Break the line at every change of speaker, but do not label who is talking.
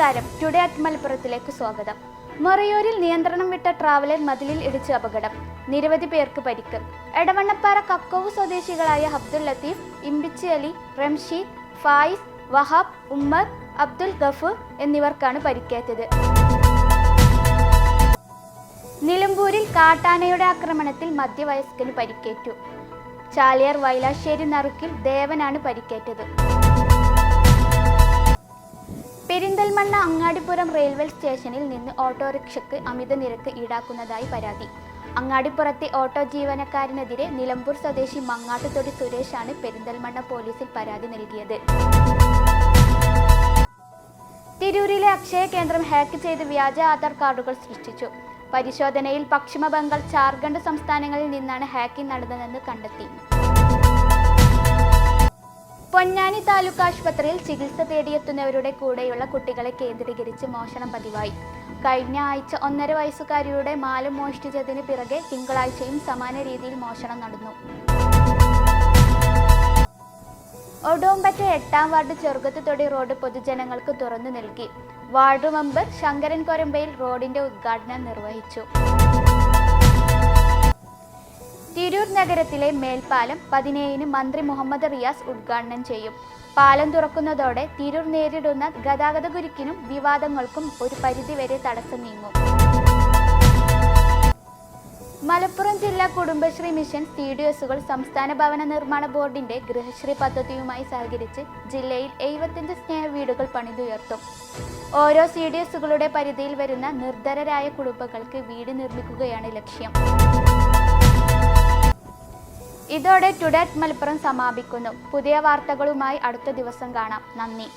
നമസ്കാരം. Today at മലപ്പുറത്തിലേക്ക് സ്വാഗതം. മൊറയൂരിൽ നിയന്ത്രണം വിട്ട ട്രാവലർ മതിലിൽ ഇടിച്ച് അപകടം. നിരവധി പേർക്ക് പരിക്ക്. എടവണ്ണപ്പാറ കക്കോവ് സ്വദേശികളായ അബ്ദുൽ ലത്തീഫ്, ഇമ്പിച്ചി അലി, റംഷീദ്, ഫായിസ്, വഹാബ്, ഉമ്മർ, അബ്ദുൽ ഗഫൂർ എന്നിവർക്കാണ് പരിക്കേറ്റത്. നിലമ്പൂരിൽ കാട്ടാനയുടെ ആക്രമണത്തിൽ മധ്യവയസ്കന് പരിക്കേറ്റു. ചാലിയാർ വൈലാശ്ശേരി നറുക്കിൽ ദേവനാണ് പരിക്കേറ്റത്. പെരിന്തൽമണ്ണ അങ്ങാടിപ്പുറം റെയിൽവേ സ്റ്റേഷനിൽ നിന്ന് ഓട്ടോറിക്ഷയ്ക്ക് അമിത നിരക്ക് ഈടാക്കുന്നതായി പരാതി. അങ്ങാടിപ്പുറത്തെ ഓട്ടോ ജീവനക്കാരനെതിരെ നിലമ്പൂർ സ്വദേശി മങ്ങാട്ടുതൊടി സുരേഷാണ് പെരിന്തൽമണ്ണ പോലീസിൽ പരാതി നൽകിയത്. തിരൂരിലെ അക്ഷയ കേന്ദ്രം ഹാക്ക് ചെയ്ത് വ്യാജ ആധാർ കാർഡുകൾ സൃഷ്ടിച്ചു. പരിശോധനയിൽ പശ്ചിമ ബംഗാൾ, ജാർഖണ്ഡ് സംസ്ഥാനങ്ങളിൽ നിന്നാണ് ഹാക്കിംഗ് നടന്നതെന്ന് കണ്ടെത്തി. പൊന്നാനി താലൂക്ക് ആശുപത്രിയിൽ ചികിത്സ തേടിയെത്തുന്നവരുടെ കൂടെയുള്ള കുട്ടികളെ കേന്ദ്രീകരിച്ച് മോഷണം പതിവായി. കഴിഞ്ഞ ആഴ്ച 1.5 വയസ്സുകാരിയുടെ മാല മോഷ്ടിച്ചതിന് പിറകെ തിങ്കളാഴ്ചയും സമാന രീതിയിൽ മോഷണം നടന്നു. ഒടോമ്പറ്റ 8-ാം വാർഡ് ചെറുകത്തുതൊടി റോഡ് പൊതുജനങ്ങൾക്ക് തുറന്നു നൽകി. വാർഡ് മെമ്പർ ശങ്കരൻ കൊരമ്പയിൽ റോഡിന്റെ ഉദ്ഘാടനം നിർവഹിച്ചു. തിരൂർ നഗരത്തിലെ മേൽപ്പാലം 17-ന് മന്ത്രി മുഹമ്മദ് റിയാസ് ഉദ്ഘാടനം ചെയ്യും. പാലം തുറക്കുന്നതോടെ തിരൂർ നേരിടുന്ന ഗതാഗത കുരുക്കിനും വിവാദങ്ങൾക്കും ഒരു പരിധിവരെ തടസ്സം നീങ്ങും. മലപ്പുറം ജില്ലാ കുടുംബശ്രീ മിഷൻ CDSകൾ സംസ്ഥാന ഭവന നിർമ്മാണ ബോർഡിന്റെ ഗൃഹശ്രീ പദ്ധതിയുമായി സഹകരിച്ച് ജില്ലയിൽ 75 സ്നേഹവീടുകൾ പണിതുയർത്തും. ഓരോ CDSകളുടെ പരിധിയിൽ വരുന്ന നിർധരരായ കുടുംബങ്ങൾക്ക് വീട് നിർമ്മിക്കുകയാണ് ലക്ഷ്യം. ഇതോടെ ടുഡേ അറ്റ് മലപ്പുറം സമാപിക്കുന്നു. പുതിയ വാർത്തകളുമായി അടുത്ത ദിവസം കാണാം. നന്ദി.